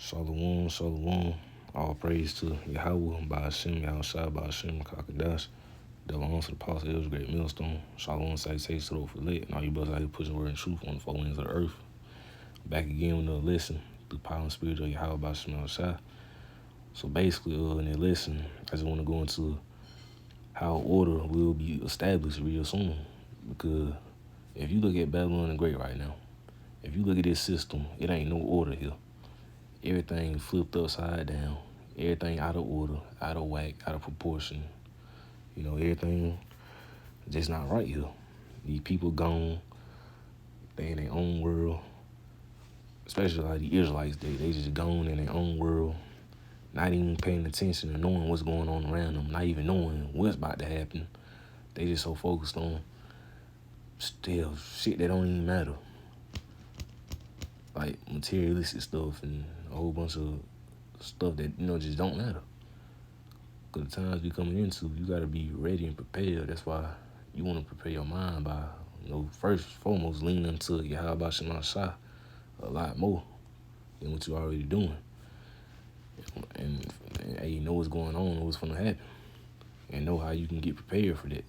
Shalom, shalom. All praise to Yahweh, Ba'ashem, Yahushua, Ba'ashem, Kakadash. Devil on to the apostle, it was a great millstone. Shalom, salutations to the for lit. And all you brothers out here pushing word and truth on the four winds of the earth. Back again with another lesson through power and spirit of Yahweh, Ba'ashem, Yahushua. So basically, in that lesson, I just want to go into how order will be established real soon. Because if you look at Babylon the Great right now, if you look at this system, it ain't no order here. Everything flipped upside down. Everything out of order, out of whack, out of proportion. You know, everything just not right here. These people gone. They in their own world. Especially like the Israelites, they just gone in their own world. Not even paying attention and knowing what's going on around them. Not even knowing what's about to happen. They just so focused on still shit that don't even matter. Like materialistic stuff and a whole bunch of stuff that, just don't matter. Because the times we coming into, you got to be ready and prepared. That's why you want to prepare your mind by, first and foremost, leaning into Yahweh Shema Shah a lot more than what you already doing. And you know what's going on and what's going to happen. And know how you can get prepared for that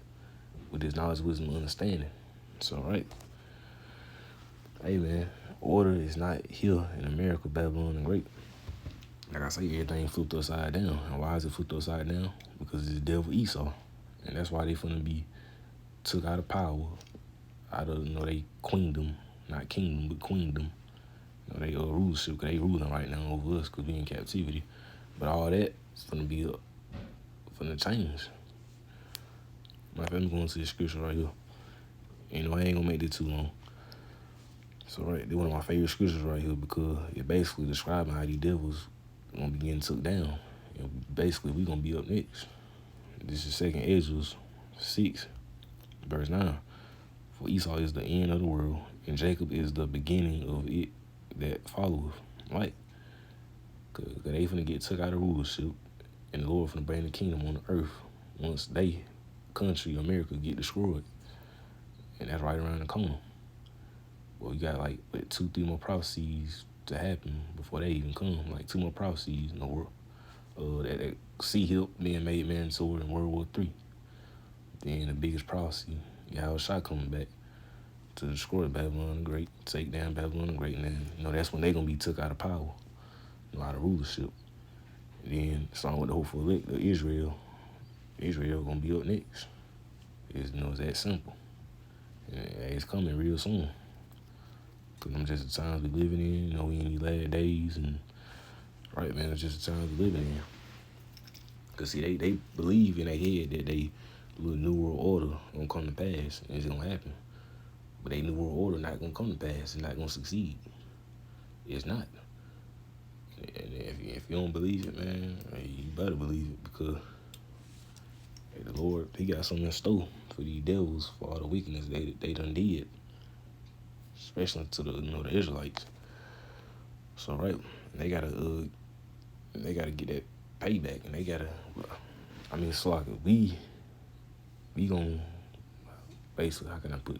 with this knowledge, wisdom, and understanding. So, right. Hey, man, order is not here in America, Babylon the Great. Like I say, everything flipped upside down. And why is it flipped upside down? Because it's the devil Esau. And that's why they finna be took out of power, out of, they queendom, not kingdom, but queendom. They rulership, because they ruling right now over us because we in captivity. But all that is finna be finna change. Let me go into this scripture right here. I ain't gonna make this too long. So, right, they're one of my favorite scriptures right here because it basically describing how these devils gonna be getting took down. Basically, we gonna be up next. This is 2nd Ezra 6, verse 9. For Esau is the end of the world, and Jacob is the beginning of it that followeth. Right? Because they finna get took out of rulership, and the Lord finna bring the kingdom on the earth once they, country, America, get destroyed. And that's right around the corner. Well, you got like 2-3 more prophecies to happen before they even come. Like 2 more prophecies in the world. That Sea-Hip being made mandatory in World War III. Then the biggest prophecy, Yahushua coming back to destroy Babylon the Great, take down Babylon the Great, and then, that's when they gonna be took out of power, out of rulership. And then, starting with the hopeful elect of Israel gonna be up next. It's that simple. And it's coming real soon. Because them just the times we living in, we in these last days, and right, man, it's just the times we living in. Because, see, they believe in their head that they little New World Order gonna come to pass, and it's gonna happen. But they New World Order not gonna come to pass, it's not gonna succeed. It's not. And if you don't believe it, man, you better believe it, because the Lord, he got something in store for these devils, for all the wickedness they done did. Especially to the Israelites. So, right, they gotta get that payback, and they gotta, it's like we gonna, basically, how can I put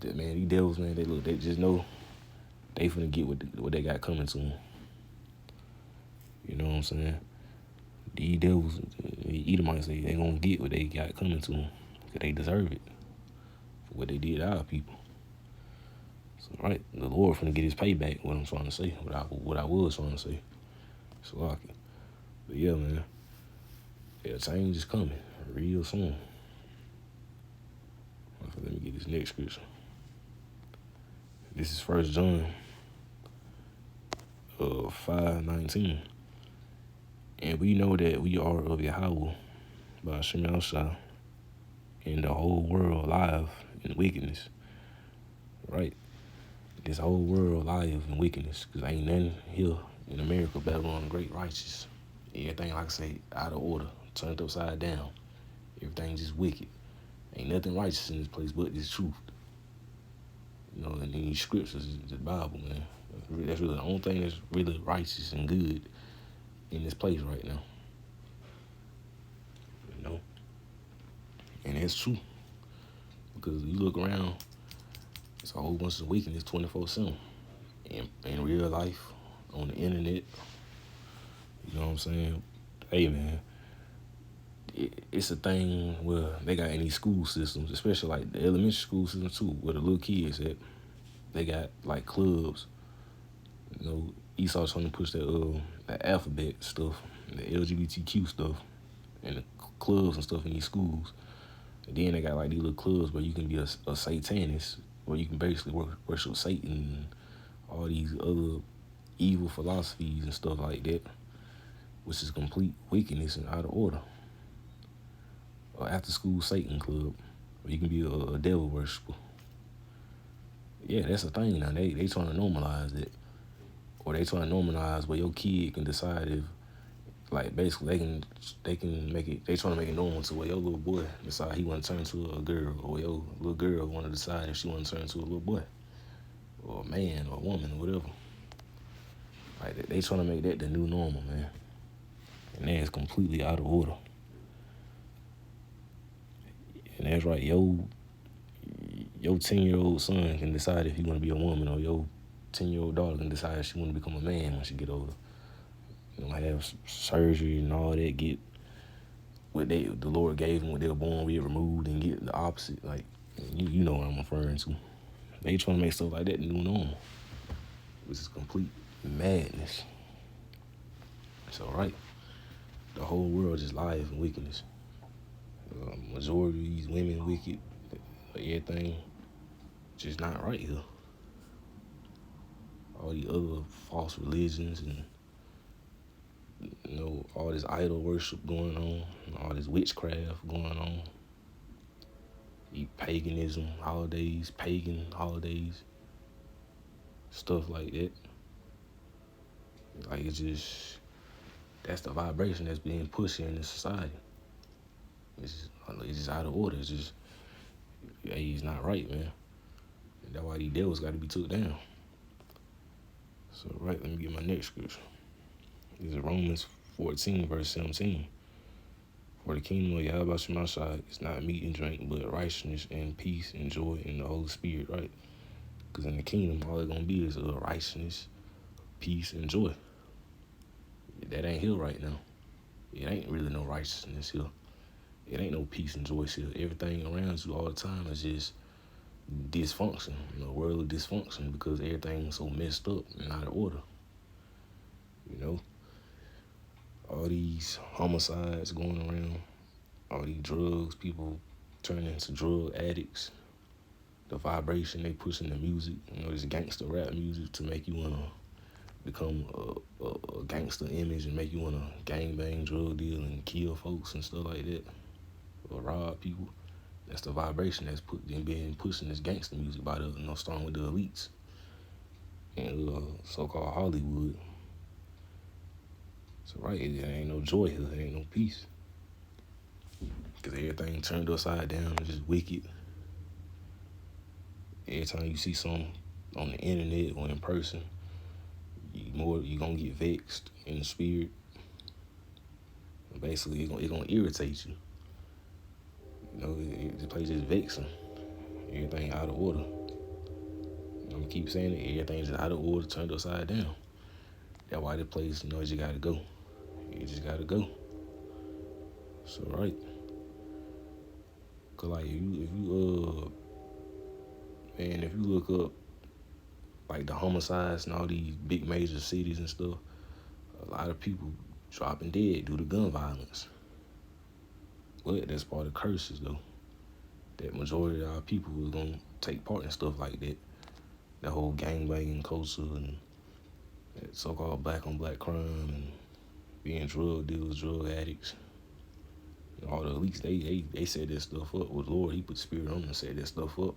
this? Man, these devils, man, they just know they finna get what they got coming to them. You know what I'm saying? These devils, Edomites, they gonna get what they got coming to them, because they deserve it for what they did to our people. So, right, the Lord finna get his payback, what I'm trying to say, what I was trying to say. So, lucky. But yeah, man, change is coming real soon. Let me get this next scripture. This is 1 John 5:19. And we know that we are of Yahweh by Shem Yahushua, and the whole world live in wickedness. Right? This whole world live in wickedness, because ain't nothing here in America, Babylon the Great, righteous. Everything, like I say, out of order, turned upside down. Everything just wicked. Ain't nothing righteous in this place but this truth. And these scriptures, the Bible, man. That's really the only thing that's really righteous and good in this place right now. And that's true. Because you look around, it's a whole bunch of wickedness 24/7. in real life, on the internet. You know what I'm saying? Hey man, it's a thing where they got in these school systems, especially like the elementary school system too, where the little kids at. They got like clubs. You know, Esau trying to push that alphabet stuff, the LGBTQ stuff, and the clubs and stuff in these schools. And then they got like these little clubs where you can be a satanist, where you can basically worship Satan and all these other evil philosophies and stuff like that, which is complete wickedness and out of order. Or after school Satan club, where you can be a devil worshiper. Yeah, that's the thing now. They trying to normalize it, or they trying to normalize where your kid can decide if, like, basically they can make it. They trying to make it normal to where your little boy decide he want to turn to a girl, or your little girl want to decide if she want to turn to a little boy, or a man, or a woman, or whatever. Like they trying to make that the new normal, man, and that is completely out of order. And that's right, your 10-year-old son can decide if he want to be a woman, or your 10-year-old daughter can decide if she want to become a man when she get older. You know, have surgery and all that, get what the Lord gave them, what they were born with, removed, and get the opposite. Like, you know what I'm referring to. They trying to make stuff like that the new normal, which is complete madness. So, right, the whole world just lies and wickedness. Majority of these women wicked, everything just not right here. All these other false religions and, you know, all this idol worship going on, all this witchcraft going on, paganism, pagan holidays, stuff like that. Like, it's just, that's the vibration that's being pushed here in this society. It's just out of order. It's just, hey, it's not right, man. And that's why these devils got to be took down. So, right, let me get my next scripture. This is Romans 14, verse 17. For the kingdom of Yahweh Shemashai is not meat and drink, but righteousness and peace and joy in the Holy Spirit, right? Because in the kingdom, all it's going to be is righteousness, peace, and joy. That ain't here right now. It ain't really no righteousness here. It ain't no peace and joy here. Everything around you all the time is just dysfunction, worldly dysfunction, because everything's so messed up and out of order. You know? All these homicides going around, all these drugs, people turning into drug addicts, the vibration they push in the music, this gangster rap music to make you want to become a gangster image and make you want to gangbang, drug deal, and kill folks and stuff like that, or rob people. That's the vibration that's being pushed in this gangster music by starting with the elites and so-called Hollywood. So right, there ain't no joy here, there ain't no peace. Because everything turned upside down, it's just wicked. Every time you see something on the internet or in person, you gonna get vexed in the spirit. And basically, it's gonna irritate you. The place is vexing. Everything out of order. I'm gonna keep saying it. Everything's just out of order, turned upside down. That's why the place, you just gotta go. You just gotta go. So right. Cause like if you look up like the homicides in all these big major cities and stuff, a lot of people dropping dead due to gun violence. But that's part of curses though. That majority of our people was gonna take part in stuff like that. That whole gangbanging culture and that so-called black on black crime and being drug dealers, drug addicts. All the elites, they set that stuff up. With Lord, he put the spirit on them and set that stuff up.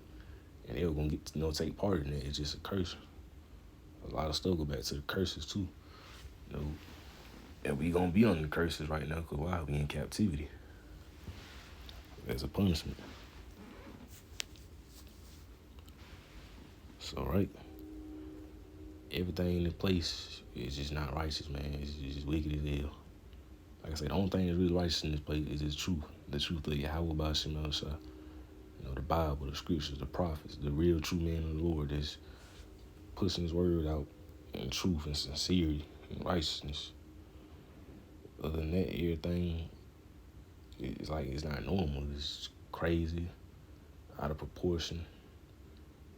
And they were going to get to take part in it. It's just a curse. A lot of stuff go back to the curses too. And we going to be under the curses right now because why? We in captivity. As a punishment. So, right. Everything in the place is just not righteous, man. It's just wicked as hell. Like I said, the only thing that's really righteous in this place is the truth. The truth of Yahweh B'Shem El-Shai. The Bible, the scriptures, the prophets, the real true man of the Lord that's pushing his word out in truth and sincerity and righteousness. Other than that, everything it's like it's not normal. It's crazy, out of proportion.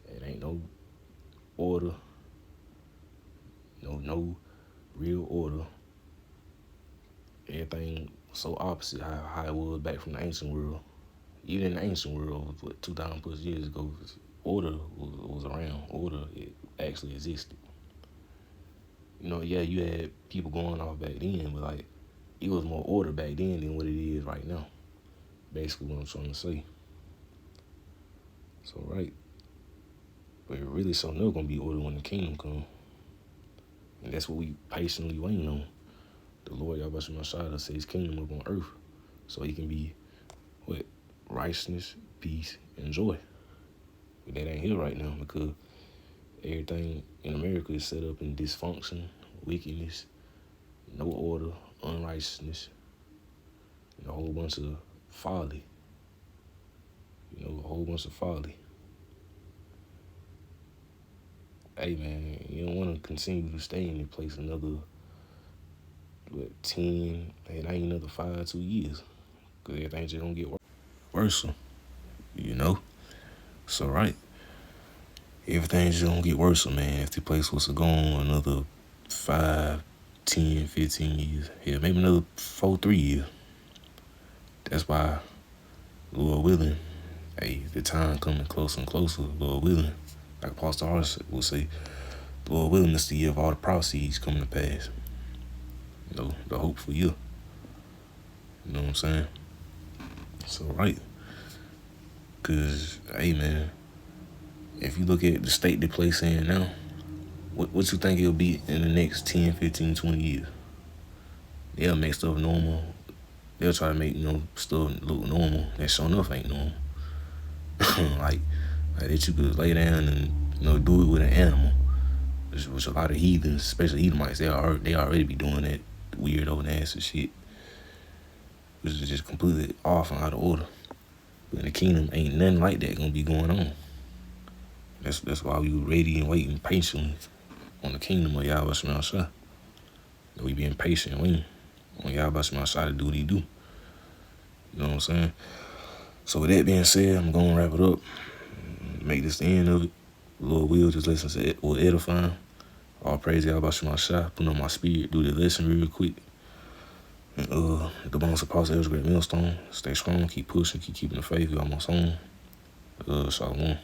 It ain't no order, no real order. Everything so opposite how it was back from the ancient world. Even in the ancient world, what 2,000 plus years ago, order was around. Order it actually existed. Yeah, you had people going off back then, but like it was more order back then than what it is right now. Basically, what I'm trying to say. So right, but it really so never gonna be order when the kingdom come, and that's what we patiently waiting on. The Lord Yahweh Shemashah say His kingdom up on earth, so He can be what righteousness, peace, and joy. But that ain't here right now because everything in America is set up in dysfunction, wickedness, no order, unrighteousness, and a whole bunch of folly. A whole bunch of folly. Hey man, you don't want to continue to stay in this place another 10, it ain't another 5, 2 years. Because everything's just gonna get worse. So right. Everything's just gonna get worse, man. If the place was to go on another 5, 10, 15 years. Yeah, maybe another 4, 3 years. That's why, Lord willing, hey, the time coming closer and closer, Lord willing. Like Apostle Horace will say, Lord willing, it's the year of all the prophecies coming to pass. The hopeful year. You know what I'm saying? So, right. Because, hey, man, if you look at the state the place in now, what you think it'll be in the next 10, 15, 20 years? They'll make stuff normal. They'll try to make, stuff look normal. That sure enough ain't normal. like that you could lay down and, do it with an animal. Which a lot of heathens, especially Edomites, they already be doing that weirdo, nasty shit. Which is just completely off and out of order. But in the kingdom, ain't nothing like that gonna be going on. That's why we were ready and waiting patiently on the kingdom of Yahweh Shemashah. We being patient, waiting on Yahweh Shemashah to do what He do. You know what I'm saying? So with that being said, I'm gonna wrap it up. Make this the end of it. Lord will, just listen to it or edifying. All praise Yahweh Shemashah. Put on my spirit, do the lesson real quick. And the bones of Apostle Elder Great Millstone. Stay strong, keep pushing, keep keeping the faith. You almost home. Shalom.